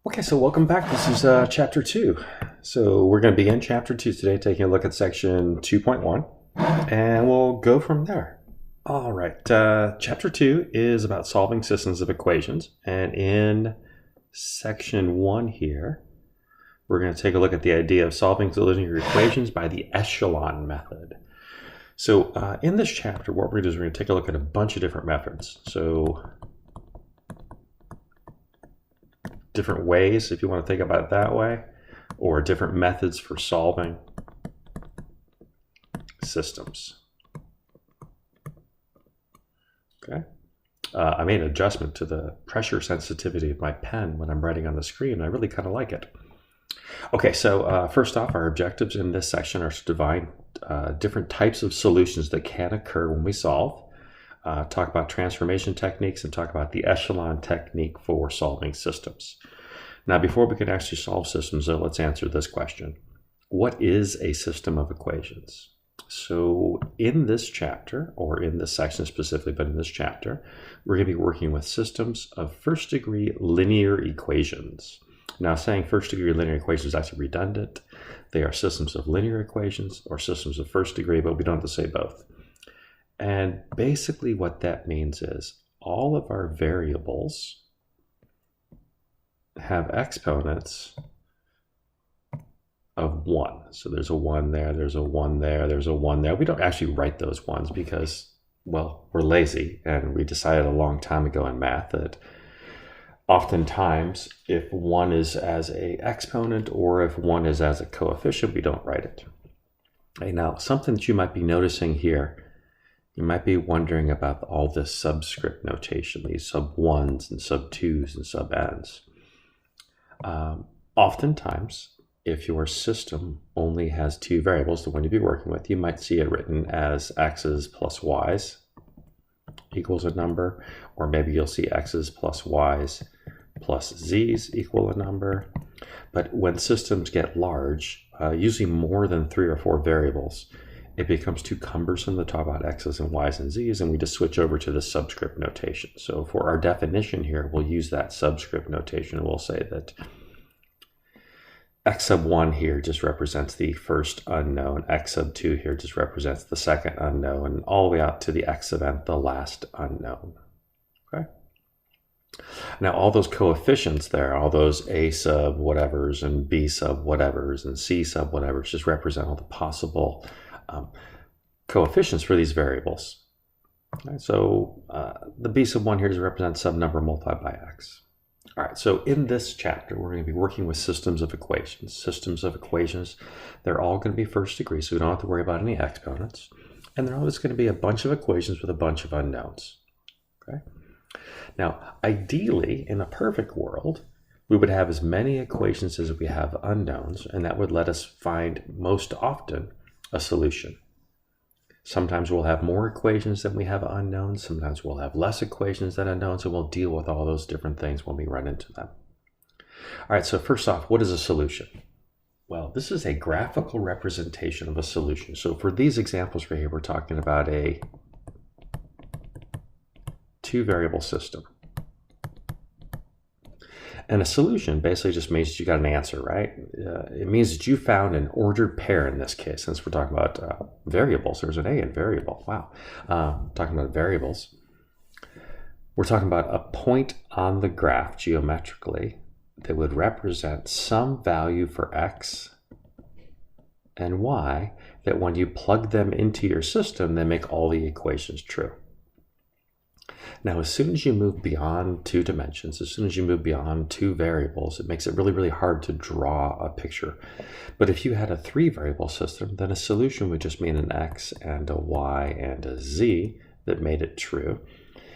Okay, so welcome back. This is chapter 2. So we're going to begin chapter 2 today, taking a look at section 2.1, and we'll go from there. All right, chapter 2 is about solving systems of equations, and in section 1 here, we're going to take a look at the idea of solving linear equations by the echelon method. So in this chapter, what we're going to do is we're going to take a look at a bunch of different methods. So different ways, if you want to think about it that way, or different methods for solving systems. Okay. I made an adjustment to the pressure sensitivity of my pen when I'm writing on the screen. I really kind of like it. Okay, so first off, our objectives in this section are to define different types of solutions that can occur when we solve, talk about transformation techniques, and talk about the echelon technique for solving systems. Now, before we can actually solve systems, though, let's answer this question. What is a system of equations? So in this chapter, or in this section specifically, but in this chapter, we're going to be working with systems of first-degree linear equations. Now, saying first-degree linear equations is actually redundant. They are systems of linear equations or systems of first degree, but we don't have to say both. And basically what that means is all of our variables have exponents of 1. So there's a 1 there, there's a 1 there, there's a 1 there. We don't actually write those ones because, well, we're lazy, and we decided a long time ago in math that oftentimes if 1 is as a exponent or if 1 is as a coefficient, we don't write it. Okay, now, something that you might be noticing here, you might be wondering about all this subscript notation, these sub 1s and sub 2s and sub n's. Oftentimes, if your system only has 2 variables, the one you'd be working with, you might see it written as x's plus y's equals a number, or maybe you'll see x's plus y's plus z's equal a number. But when systems get large, usually more than 3 or 4 variables, it becomes too cumbersome to talk about x's and y's and z's, and we just switch over to the subscript notation. So for our definition here, we'll use that subscript notation. We'll say that x sub 1 here just represents the first unknown, x sub 2 here just represents the second unknown, and all the way out to the x sub n, the last unknown. Okay. Now all those coefficients there, all those a sub whatevers and b sub whatevers and c sub whatevers just represent all the possible coefficients for these variables. Okay, so the b sub 1 here just represents some number multiplied by x. All right, so in this chapter, we're going to be working with systems of equations. Systems of equations, they're all going to be first degree, so we don't have to worry about any exponents. And they're always going to be a bunch of equations with a bunch of unknowns. Okay. Now, ideally, in a perfect world, we would have as many equations as we have unknowns, and that would let us find most often a solution. Sometimes we'll have more equations than we have unknowns. Sometimes we'll have less equations than unknowns, and we'll deal with all those different things when we run into them. All right, so first off, what is a solution? Well, this is a graphical representation of a solution. So for these examples right here, we're talking about a 2-variable system. And a solution basically just means that you got an answer, right? It means that you found an ordered pair in this case. Since we're talking about variables, there's an A in variable. Wow. Talking about variables. We're talking about a point on the graph geometrically that would represent some value for x and y that when you plug them into your system, they make all the equations true. Now, as soon as you move beyond 2 dimensions, as soon as you move beyond 2 variables, it makes it really, really hard to draw a picture. But if you had a 3-variable system, then a solution would just mean an x and a y and a z that made it true.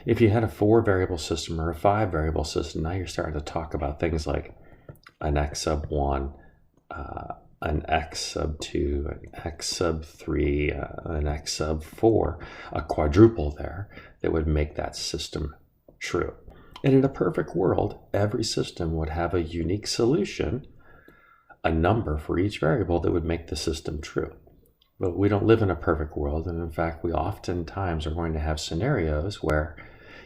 If you had a 4-variable system or a 5-variable system, now you're starting to talk about things like an x sub 1, an x sub 2, an x sub 3, an x sub 4, a quadruple there that would make that system true. And in a perfect world, every system would have a unique solution, a number for each variable that would make the system true. But we don't live in a perfect world, and in fact, we oftentimes are going to have scenarios where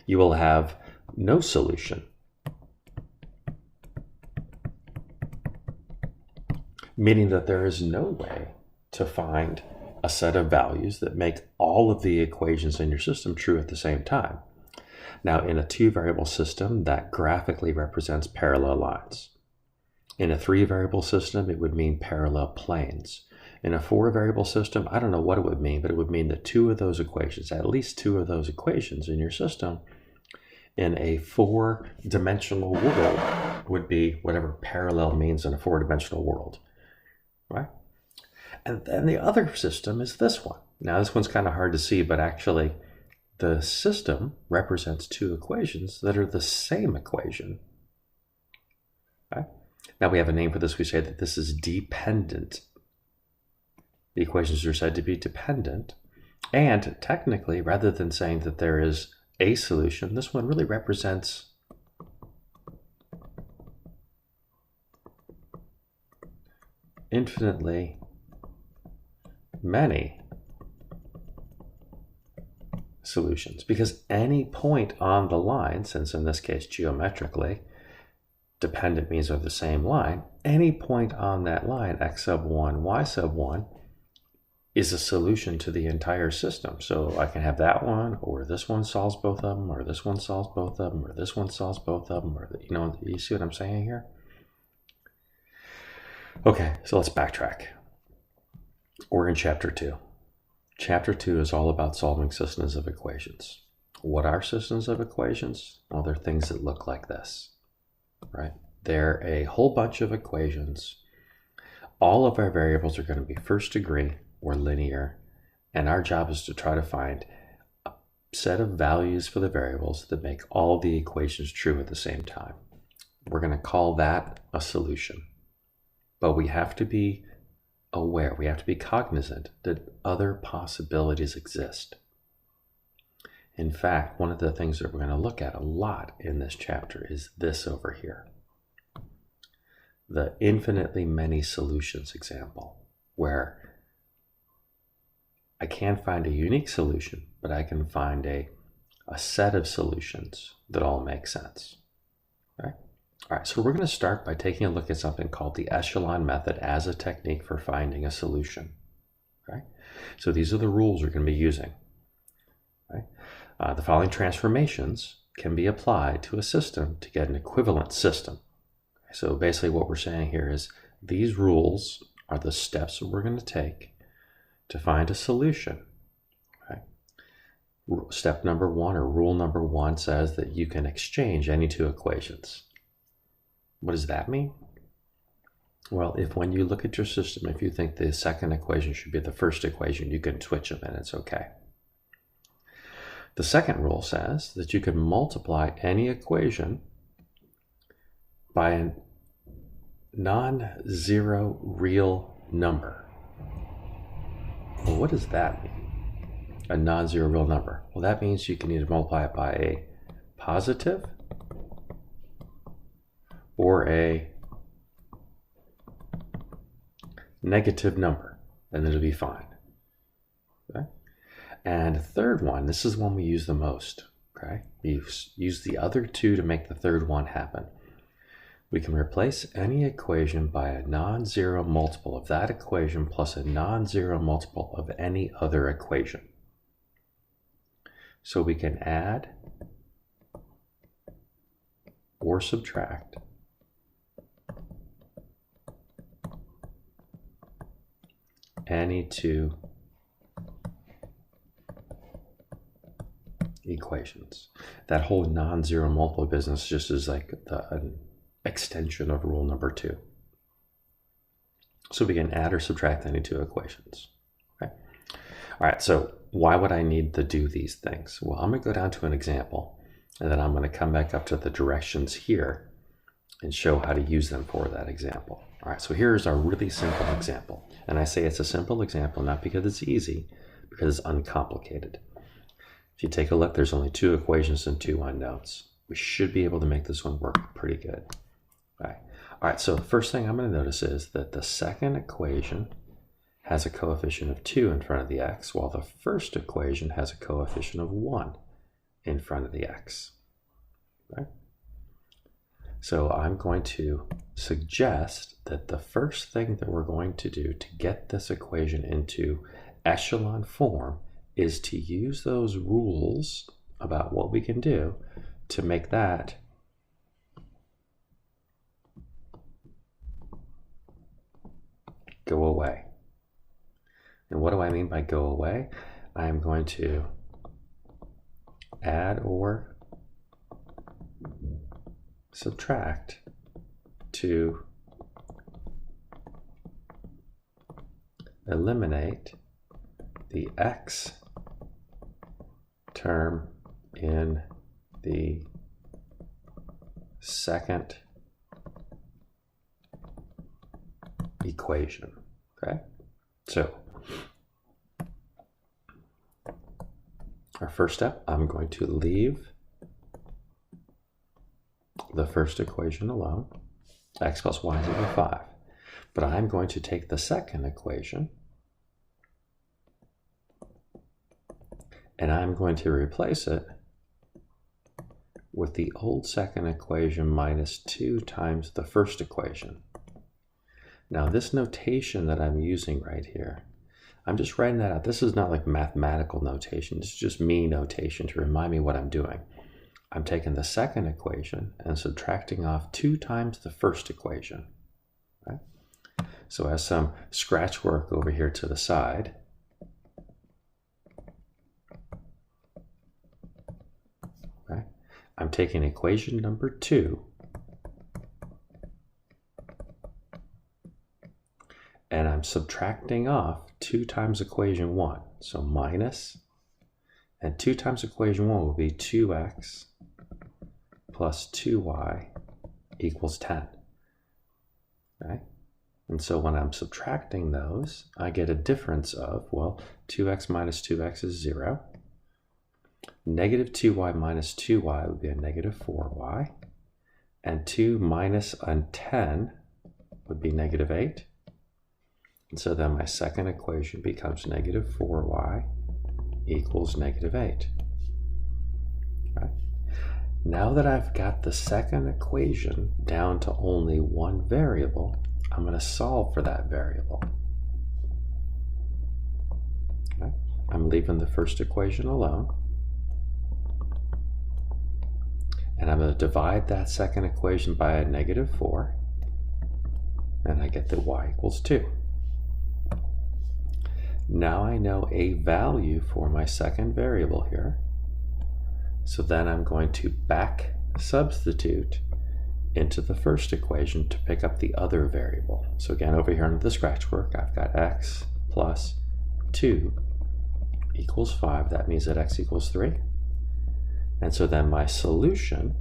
you will have no solution meaning that there is no way to find a set of values that make all of the equations in your system true at the same time. Now, in a 2-variable system, that graphically represents parallel lines. In a 3-variable system, it would mean parallel planes. In a 4-variable system, I don't know what it would mean, but it would mean that two of those equations, at least two of those equations in your system, in a 4-dimensional world would be whatever parallel means in a 4-dimensional world, right? And then the other system is this one. Now, this one's kind of hard to see, but actually the system represents two equations that are the same equation. Okay? Now we have a name for this. We say that this is dependent. The equations are said to be dependent. And technically, rather than saying that there is a solution, this one really represents infinitely many solutions, because any point on the line, since in this case geometrically dependent means they're the same line, any point on that line, x sub 1, y sub 1, is a solution to the entire system. So I can have that one, or this one solves both of them, or this one solves both of them, or this one solves both of them, or, you see what I'm saying here? Okay, so let's backtrack. We're in chapter 2. Chapter 2 is all about solving systems of equations. What are systems of equations? Well, they're things that look like this, right? They're a whole bunch of equations. All of our variables are going to be first degree or linear, and our job is to try to find a set of values for the variables that make all the equations true at the same time. We're going to call that a solution. But we have to be aware, we have to be cognizant that other possibilities exist. In fact, one of the things that we're going to look at a lot in this chapter is this over here. The infinitely many solutions example, where I can't find a unique solution, but I can find a set of solutions that all make sense. Right? All right, so we're going to start by taking a look at something called the Echelon method as a technique for finding a solution. Right? So these are the rules we're going to be using. Right? The following transformations can be applied to a system to get an equivalent system. So basically what we're saying here is these rules are the steps that we're going to take to find a solution. Okay? Step number 1, or rule number 1, says that you can exchange any two equations. What does that mean? Well, if when you look at your system, if you think the second equation should be the first equation, you can switch them and it's okay. The second rule says that you can multiply any equation by a non-zero real number. Well, what does that mean? A non-zero real number. Well, that means you can either multiply it by a positive or a negative number, and it'll be fine. Okay? And the third one, this is one we use the most. Okay? We use the other two to make the third one happen. We can replace any equation by a non-zero multiple of that equation plus a non-zero multiple of any other equation. So we can add or subtract any two equations. That whole non-zero multiple business just is like an extension of rule number 2. So we can add or subtract any two equations. Okay. All right, so why would I need to do these things? Well, I'm going to go down to an example, and then I'm going to come back up to the directions here and show how to use them for that example. All right, so here's our really simple example. And I say it's a simple example not because it's easy, because it's uncomplicated. If you take a look, there's only 2 equations and 2 unknowns. We should be able to make this one work pretty good. All right, so the first thing I'm going to notice is that the second equation has a coefficient of 2 in front of the x, while the first equation has a coefficient of 1 in front of the x. Right? So I'm going to suggest that the first thing that we're going to do to get this equation into echelon form is to use those rules about what we can do to make that go away. And what do I mean by go away? I am going to add or subtract to eliminate the x term in the second equation. Okay, so our first step, I'm going to leave the first equation alone, x plus y is equal to 5. But I'm going to take the second equation and I'm going to replace it with the old second equation minus 2 times the first equation. Now this notation that I'm using right here, I'm just writing that out. This is not like mathematical notation. It's just me notation to remind me what I'm doing. I'm taking the second equation and subtracting off 2 times the first equation. Right? So as some scratch work over here to the side, right? I'm taking equation number 2 and I'm subtracting off 2 times equation 1. So minus, and 2 times equation 1 will be 2x plus 2y equals 10. Right? And so when I'm subtracting those, I get a difference of, well, 2x minus 2x is 0. Negative 2y minus 2y would be a negative 4y. And 2 minus 10 would be negative 8. And so then my second equation becomes negative 4y equals negative 8. Right? Now that I've got the second equation down to only one variable, I'm going to solve for that variable. Okay? I'm leaving the first equation alone. And I'm going to divide that second equation by a negative 4. And I get that y equals 2. Now I know a value for my second variable here. So then I'm going to back substitute into the first equation to pick up the other variable. So again, over here under the scratch work, I've got x plus 2 equals 5. That means that x equals 3. And so then my solution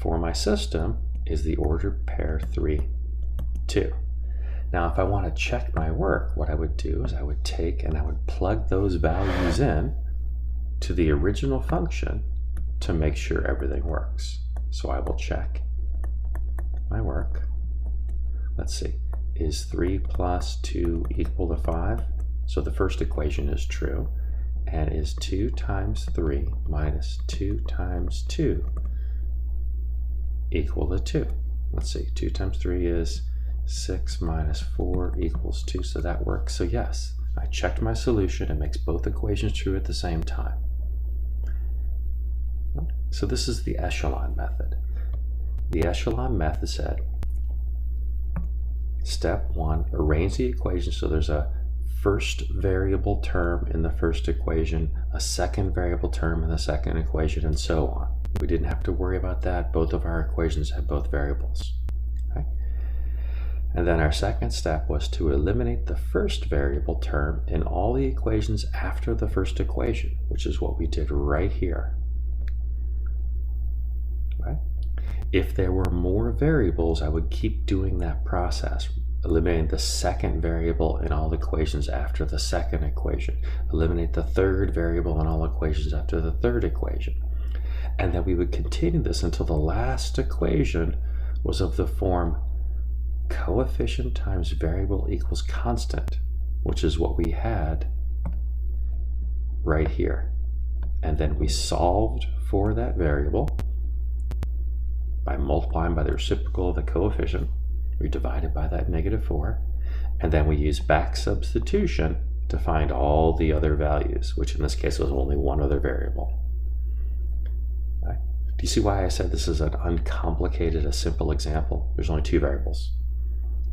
for my system is the ordered pair 3, 2. Now, if I want to check my work, what I would do is I would take and I would plug those values in to the original function to make sure everything works. So I will check my work. Let's see, is 3 plus 2 equal to 5? So the first equation is true. And is 2 times 3 minus 2 times 2 equal to 2? Let's see, 2 times 3 is 6 minus 4 equals 2, so that works. So yes, I checked my solution. It makes both equations true at the same time. So this is the echelon method. The echelon method said, step 1, arrange the equation so there's a first variable term in the first equation, a second variable term in the second equation, and so on. We didn't have to worry about that. Both of our equations had both variables. Okay? And then our second step was to eliminate the first variable term in all the equations after the first equation, which is what we did right here. Right? If there were more variables, I would keep doing that process, eliminating the second variable in all equations after the second equation, eliminate the third variable in all equations after the third equation. And then we would continue this until the last equation was of the form coefficient times variable equals constant, which is what we had right here. And then we solved for that variable by I multiply them by the reciprocal of the coefficient. We divide it by that -4. And then we use back substitution to find all the other values, which in this case was only one other variable. Right? Do you see why I said this is an uncomplicated, a simple example? There's only two variables.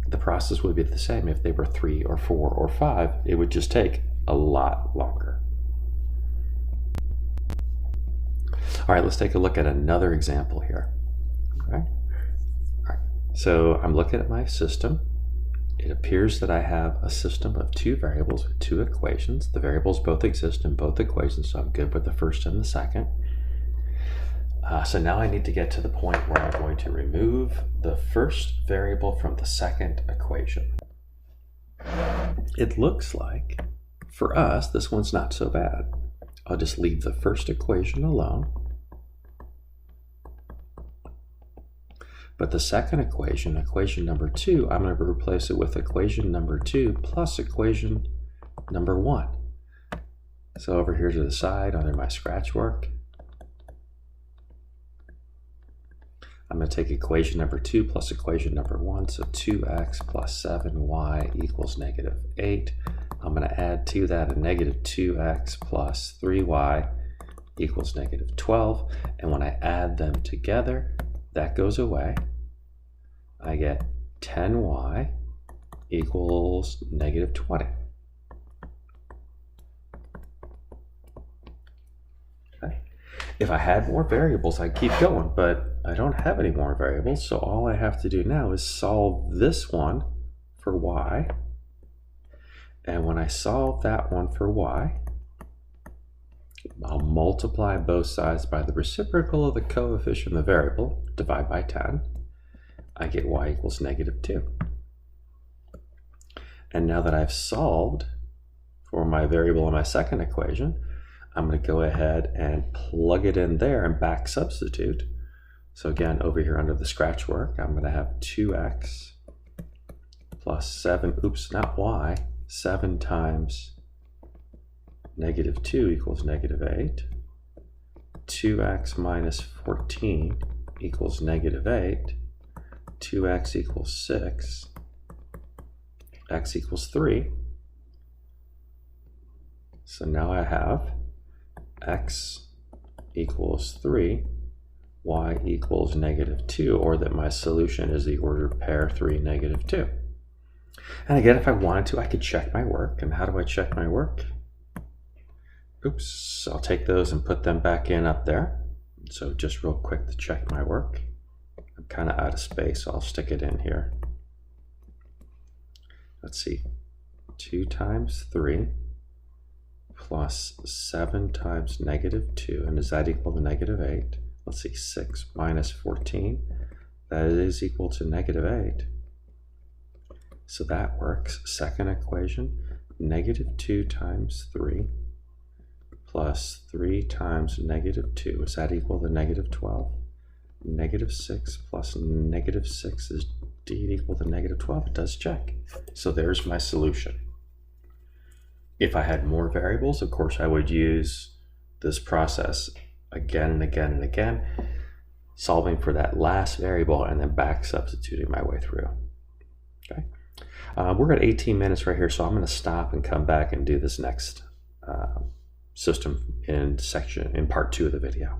The process would be the same if they were 3 or 4 or 5. It would just take a lot longer. All right, let's take a look at another example here. Okay. All right. So I'm looking at my system. It appears that I have a system of two variables with two equations. The variables both exist in both equations, so I'm good with the first and the second. So now I need to get to the point where I'm going to remove the first variable from the second equation. It looks like, for us, this one's not so bad. I'll just leave the first equation alone. But the second equation, equation number 2, I'm going to replace it with equation number 2 plus equation number 1. So over here to the side under my scratch work, I'm going to take equation number 2 plus equation number 1, so 2x plus 7y equals -8. I'm going to add to that a -2x plus 3y equals -12. And when I add them together, that goes away. I get 10y equals -20. Okay. If I had more variables, I'd keep going, but I don't have any more variables, so all I have to do now is solve this one for y. And when I solve that one for y, I'll multiply both sides by the reciprocal of the coefficient of the variable, divide by 10. I get y equals -2. And now that I've solved for my variable in my second equation, I'm going to go ahead and plug it in there and back substitute. So again, over here under the scratch work, I'm going to have 2x plus 7, oops, not y, 7 times -2 equals -8. 2x minus 14 equals -8. 2x equals 6. X equals 3. So now I have x equals 3, y equals -2, or that my solution is the ordered pair 3, -2. And again, if I wanted to, I could check my work. And how do I check my work? Oops, I'll take those and put them back in up there. So just real quick to check my work. I'm kind of out of space, so I'll stick it in here. Let's see, 2 times 3 plus 7 times -2, and does that equal to -8? Let's see, 6 minus 14, that is equal to -8. So that works. Second equation, -2 times 3 plus 3 times -2, is that equal to -12? -6 plus -6 is indeed equal to -12. It does check. So there's my solution. If I had more variables, of course, I would use this process again and again and again, solving for that last variable and then back substituting my way through. Okay, we're at 18 minutes right here, so I'm going to stop and come back and do this next system in part 2 of the video.